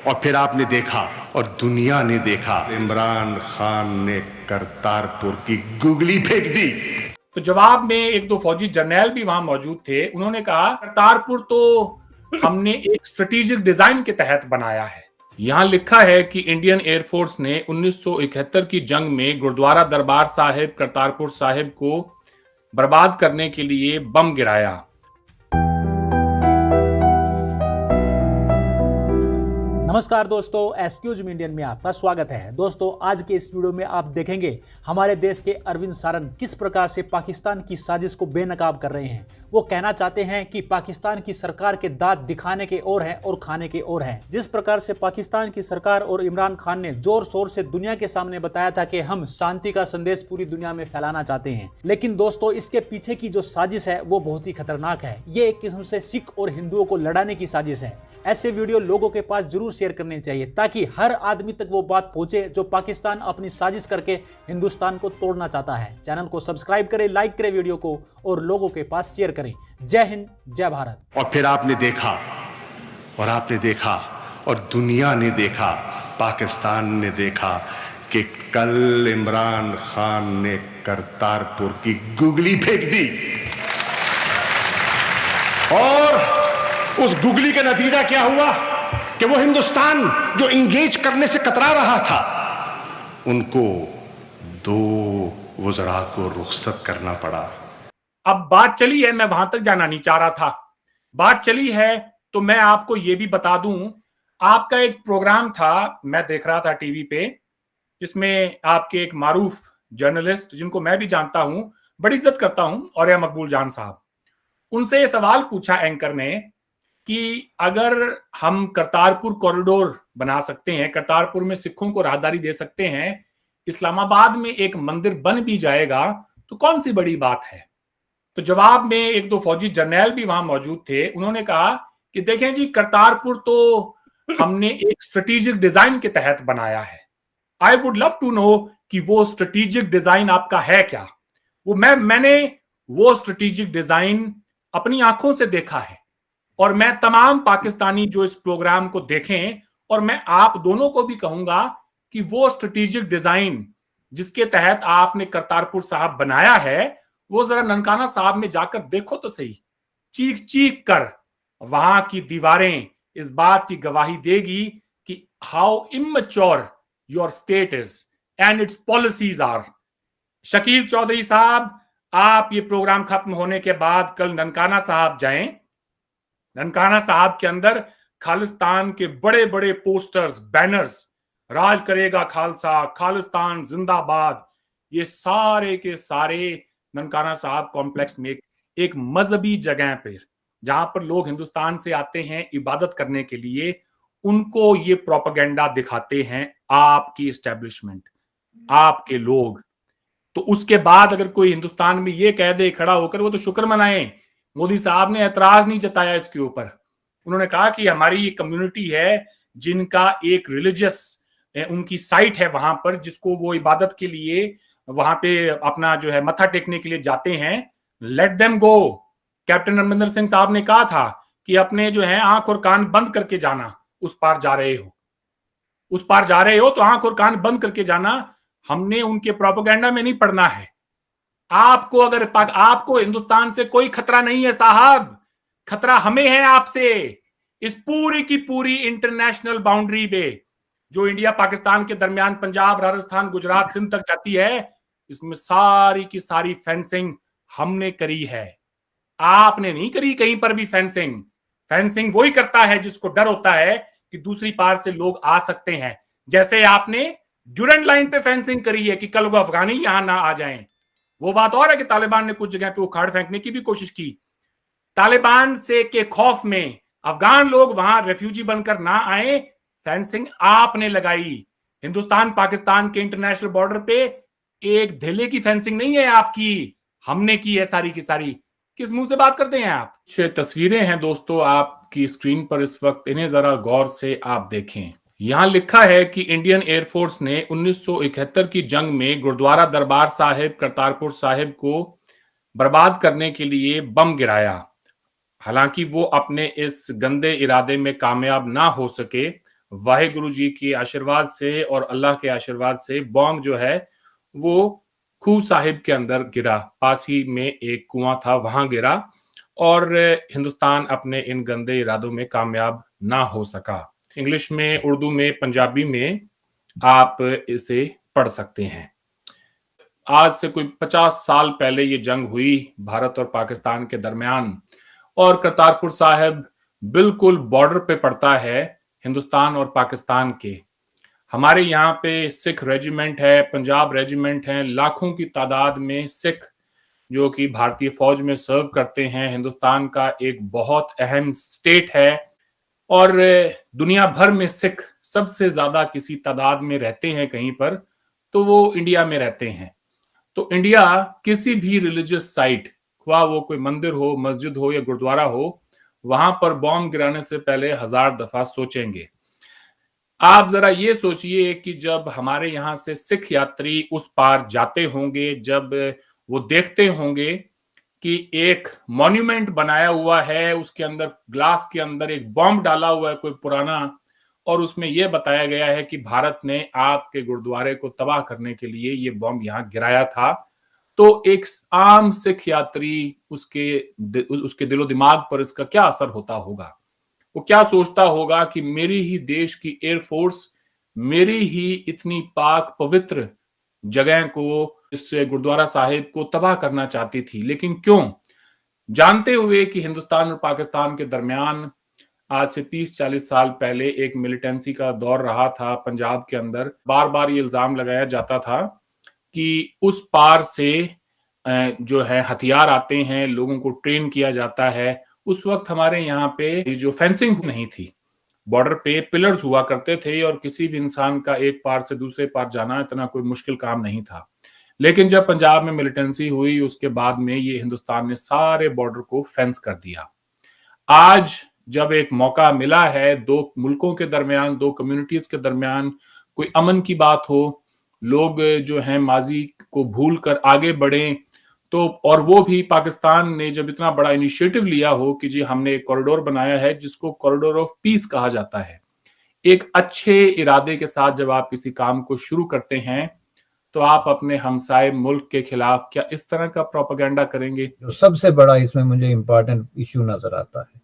और फिर आपने देखा और दुनिया ने देखा, इमरान खान ने करतारपुर की गुगली फेंक दी। तो जवाब में एक दो फौजी जर्नैल भी वहां मौजूद थे। उन्होंने कहा करतारपुर तो हमने एक स्ट्रेटेजिक डिजाइन के तहत बनाया है। यहां लिखा है कि इंडियन एयरफोर्स ने 1971 की जंग में गुरुद्वारा दरबार साहिब करतारपुर साहिब को बर्बाद करने के लिए बम गिराया। नमस्कार दोस्तों, एक्सक्यूज मी इंडियन में आपका स्वागत है। दोस्तों, आज के इस वीडियो में आप देखेंगे हमारे देश के अरविंद सारन किस प्रकार से पाकिस्तान की साजिश को बेनकाब कर रहे हैं। वो कहना चाहते हैं कि पाकिस्तान की सरकार के दांत दिखाने के और हैं और खाने के और हैं। जिस प्रकार से पाकिस्तान की सरकार और इमरान खान ने जोर शोर से दुनिया के सामने बताया था कि हम शांति का संदेश पूरी दुनिया में फैलाना चाहते हैं, लेकिन दोस्तों इसके पीछे की जो साजिश है वो बहुत ही खतरनाक है। ये एक किस्म से सिख और हिंदुओं को लड़ाने की साजिश है। ऐसे वीडियो लोगों के पास जरूर शेयर करने चाहिए ताकि हर आदमी तक वो बात पहुंचे जो पाकिस्तान अपनी साजिश करके हिंदुस्तान को तोड़ना चाहता है। चैनल को सब्सक्राइब करें, लाइक करें वीडियो को और लोगों के पास शेयर करें। जय हिंद, जय भारत। और फिर आपने देखा और दुनिया ने देखा, पाकिस्तान ने देखा कि कल इमरान खान ने करतारपुर की गुगली फेंक दी। और उस गुगली का नतीजा क्या हुआ कि वो हिंदुस्तान जो इंगेज करने से कतरा रहा था, उनको 2 वज़रा को रुखसत करना पड़ा। अब बात चली है, मैं वहां तक जाना नहीं चाह रहा था। बात चली है तो मैं आपको यह भी बता दूं, आपका एक प्रोग्राम था, मैं देख रहा था टीवी पे, जिसमें आपके एक मारूफ जर्नलिस्ट जिनको मैं भी जानता हूं, बड़ी इज्जत करता हूं, और या मकबूल जान साहब, उनसे ये सवाल पूछा एंकर ने कि अगर हम करतारपुर कॉरिडोर बना सकते हैं, करतारपुर में सिखों को राहदारी दे सकते हैं, इस्लामाबाद में एक मंदिर बन भी जाएगा, तो कौन सी बड़ी बात है। तो जवाब में एक दो फौजी जर्नैल भी वहां मौजूद थे। उन्होंने कहा कि देखें जी, करतारपुर तो हमने एक स्ट्रेटेजिक डिजाइन के तहत बनाया है। I would love to know कि वो स्ट्रेटेजिक डिजाइन आपका है क्या। वो मैंने वो स्ट्रेटेजिक डिजाइन अपनी आंखों से देखा है, और मैं तमाम पाकिस्तानी जो इस प्रोग्राम को देखें, और मैं आप दोनों को भी कहूंगा कि वो स्ट्रेटेजिक डिजाइन जिसके तहत आपने करतारपुर साहब बनाया है, वो जरा ननकाना साहब में जाकर देखो तो सही। चीख चीख कर वहां की दीवारें इस बात की गवाही देगी कि how immature your state is and its policies are. Shakeel Chaudhary साहब, आप ये प्रोग्राम खत्म होने के बाद कल ननकाना साहब जाएं। ननकाना साहब के अंदर खालिस्तान के बड़े बड़े पोस्टर्स, बैनर्स, राज करेगा खालसा, खालिस्तान जिंदाबाद, ये सारे के सारे ननकाना साहब कॉम्प्लेक्स में एक मजहबी जगह पर, जहां पर लोग हिंदुस्तान से आते हैं इबादत करने के लिए, उनको ये प्रोपेगेंडा दिखाते हैं आपकी एस्टेब्लिशमेंट, आपके लोग। तो उसके बाद अगर कोई हिंदुस्तान में ये कह दे खड़ा होकर, वो तो शुक्र मनाएं, मोदी साहब ने एतराज नहीं जताया इसके ऊपर। उन्होंने कहा कि हमारी कम्युनिटी है जिनका एक रिलीजियस उनकी साइट है वहां पर, जिसको वो इबादत के लिए वहां पे अपना जो है मत्था टेकने के लिए जाते हैं, let them go. Captain Amarinder Singh साहब ने कहा था कि अपने जो है आंख और कान बंद करके जाना, उस पार जा रहे हो तो आंख और कान बंद करके जाना। हमने उनके प्रोपेगेंडा में नहीं पड़ना है। आपको हिंदुस्तान से कोई खतरा नहीं है साहब, खतरा हमें है आपसे। इस पूरी की पूरी इंटरनेशनल बाउंड्री पे जो इंडिया पाकिस्तान के दरमियान पंजाब, राजस्थान, गुजरात, सिंध तक जाती है, इसमें सारी की सारी फेंसिंग हमने करी है, आपने नहीं करी कहीं पर भी। फेंसिंग वही करता है जिसको डर होता है कि दूसरी पार से लोग आ सकते हैं। जैसे आपने ड्यूरेंट लाइन पे फेंसिंग करी है कि कल वो अफगानी यहां ना आ जाएं। वो बात और है कि तालिबान ने कुछ जगह पे उखाड़ फेंकने की भी कोशिश की। तालिबान से के खौफ में अफगान लोग वहां रेफ्यूजी बनकर ना आए, फेंसिंग आपने लगाई। हिंदुस्तान पाकिस्तान के इंटरनेशनल बॉर्डर पे एक धेले की फेंसिंग नहीं है आपकी, हमने की है सारी की सारी। किस मुंह से बात करते हैं आप। छह तस्वीरें हैं दोस्तों आपकी स्क्रीन पर इस वक्त, इन्हें जरा गौर से आप देखें। यहां लिखा है कि इंडियन एयरफोर्स ने 1971 की जंग में गुरुद्वारा दरबार साहिब करतारपुर साहिब को बर्बाद करने के लिए बम गिराया। हालांकि वो अपने इस गंदे इरादे में कामयाब ना हो सके, वाहिगुरु जी के आशीर्वाद से और अल्लाह के आशीर्वाद से बॉम्ब जो है वो खूह साहिब के अंदर गिरा। पास ही में एक कुआं था, वहां गिरा और हिंदुस्तान अपने इन गंदे इरादों में कामयाब ना हो सका। इंग्लिश में, उर्दू में, पंजाबी में आप इसे पढ़ सकते हैं। आज से कोई 50 साल पहले ये जंग हुई भारत और पाकिस्तान के दरमियान, और करतारपुर साहिब बिल्कुल बॉर्डर पे पड़ता है हिंदुस्तान और पाकिस्तान के। हमारे यहाँ पे सिख रेजिमेंट है, पंजाब रेजिमेंट है, लाखों की तादाद में सिख जो कि भारतीय फौज में सर्व करते हैं। हिंदुस्तान का एक बहुत अहम स्टेट है और दुनिया भर में सिख सबसे ज्यादा किसी तादाद में रहते हैं कहीं पर, तो वो इंडिया में रहते हैं। तो इंडिया किसी भी रिलीजियस साइट, हुआ वो कोई मंदिर हो, मस्जिद हो या गुरुद्वारा हो, वहां पर बॉम्ब गिराने से पहले 1000 दफा सोचेंगे। आप जरा ये सोचिए कि जब हमारे यहां से सिख यात्री उस पार जाते होंगे, जब वो देखते होंगे कि एक मॉन्यूमेंट बनाया हुआ है, उसके अंदर ग्लास के अंदर एक बॉम्ब डाला हुआ है कोई पुराना, और उसमें यह बताया गया है कि भारत ने आपके गुरुद्वारे को तबाह करने के लिए ये बॉम्ब यहां गिराया था, तो एक आम सिख यात्री उसके दिलो दिमाग पर इसका क्या असर होता होगा? वो क्या सोचता होगा कि मेरी ही देश की एयरफोर्स मेरी ही इतनी पाक पवित्र जगह को, इस गुरुद्वारा साहिब को तबाह करना चाहती थी, लेकिन क्यों? जानते हुए कि हिंदुस्तान और पाकिस्तान के दरमियान आज से 30-40 साल पहले एक मिलिटेंसी का दौर रहा था पंजाब के अंदर। बार बार ये इल्जाम लगाया जाता था कि उस पार से जो है हथियार आते हैं, लोगों को ट्रेन किया जाता है। उस वक्त हमारे यहाँ पे जो फेंसिंग नहीं थी, बॉर्डर पे पिलर्स हुआ करते थे और किसी भी इंसान का एक पार से दूसरे पार जाना इतना कोई मुश्किल काम नहीं था। लेकिन जब पंजाब में मिलिटेंसी हुई, उसके बाद में ये हिंदुस्तान ने सारे बॉर्डर को फेंस कर दिया। आज जब एक मौका मिला है दो मुल्कों के दरमियान, दो कम्युनिटीज के दरमियान कोई अमन की बात हो, लोग जो हैं माजी को भूल कर आगे बढ़ें, तो और वो भी पाकिस्तान ने जब इतना बड़ा इनिशिएटिव लिया हो कि जी हमने एक कॉरिडोर बनाया है जिसको कॉरिडोर ऑफ पीस कहा जाता है। एक अच्छे इरादे के साथ जब आप किसी काम को शुरू करते हैं तो आप अपने हमसाए मुल्क के खिलाफ क्या इस तरह का प्रोपेगेंडा करेंगे? जो सबसे बड़ा इसमें मुझे इम्पोर्टेंट इश्यू नजर आता है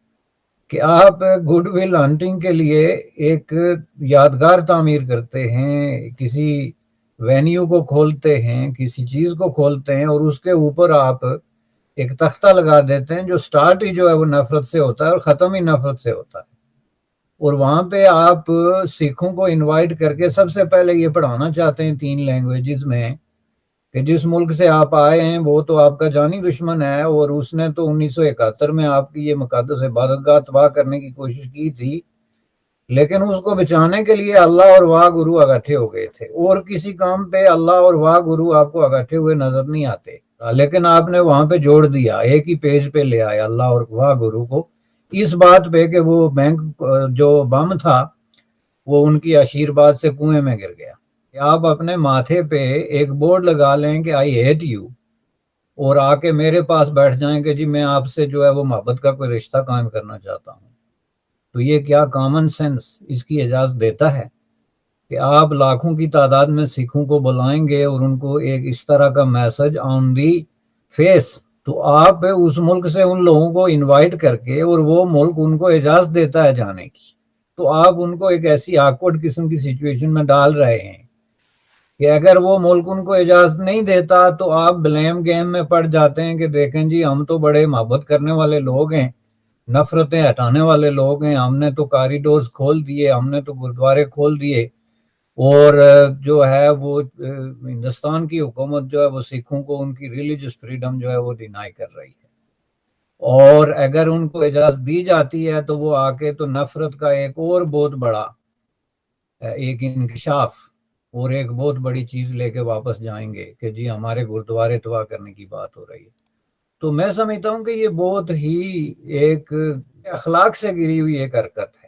कि आप गुडविल हंटिंग के लिए एक यादगार तामीर करते हैं, किसी वेन्यू को खोलते हैं, किसी चीज को खोलते हैं और उसके ऊपर आप एक तख्ता लगा देते हैं जो स्टार्ट ही जो है वो नफरत से होता है और खत्म ही नफरत से होता है। और वहां पे आप सिखों को इनवाइट करके सबसे पहले ये पढ़ाना चाहते हैं 3 लैंग्वेजेस में कि जिस मुल्क से आप आए हैं वो तो आपका जानी दुश्मन है और उसने तो 1971 में आपकी ये मुकद्दस इबादतगाह तबाह करने की कोशिश की थी, लेकिन उसको बचाने के लिए अल्लाह और वाह गुरु इकट्ठे हो गए थे। और किसी काम पे अल्लाह और वाह गुरु आपको इकट्ठे हुए नजर नहीं आते, लेकिन आपने वहां पे जोड़ दिया, एक ही पेज पे ले आए अल्लाह और वाह गुरु को, इस बात पे कि वो बैंक जो बम था वो उनकी आशीर्वाद से कुएं में गिर गया। आप अपने माथे पे एक बोर्ड लगा लें कि आई हेट यू और आके मेरे पास बैठ जाएं कि जी मैं आपसे जो है वो मोहब्बत का कोई रिश्ता कायम करना चाहता हूँ, तो ये क्या कॉमन सेंस इसकी इजाजत देता है कि आप लाखों की तादाद में सिखों को बुलाएंगे और उनको एक इस तरह का मैसेज ऑन दी फेस, तो आप उस मुल्क से उन लोगों को इनवाइट करके और वो मुल्क उनको इजाजत देता है जाने की, तो आप उनको एक ऐसी ऑकवर्ड किस्म की सिचुएशन में डाल रहे हैं कि अगर वो मुल्क उनको इजाजत नहीं देता तो आप ब्लेम गेम में पड़ जाते हैं कि देखें जी हम तो बड़े मोहब्बत करने वाले लोग हैं, नफरतें हटाने वाले लोग हैं, हमने तो कॉरिडोर्स खोल दिए, हमने तो गुरुद्वारे खोल दिए और जो है वो हिंदुस्तान की हुकूमत जो है वो सिखों को उनकी रिलीजियस फ्रीडम जो है वो डिनाई कर रही है। और अगर उनको इजाजत दी जाती है तो वो आके तो नफरत का एक और बहुत बड़ा एक इंकशाफ और एक बहुत बड़ी चीज लेके वापस जाएंगे कि जी हमारे गुरुद्वारे तबाह करने की बात हो रही है। तो मैं समझता हूँ कि ये बहुत ही एक अखलाक से गिरी हुई एक हरकत है।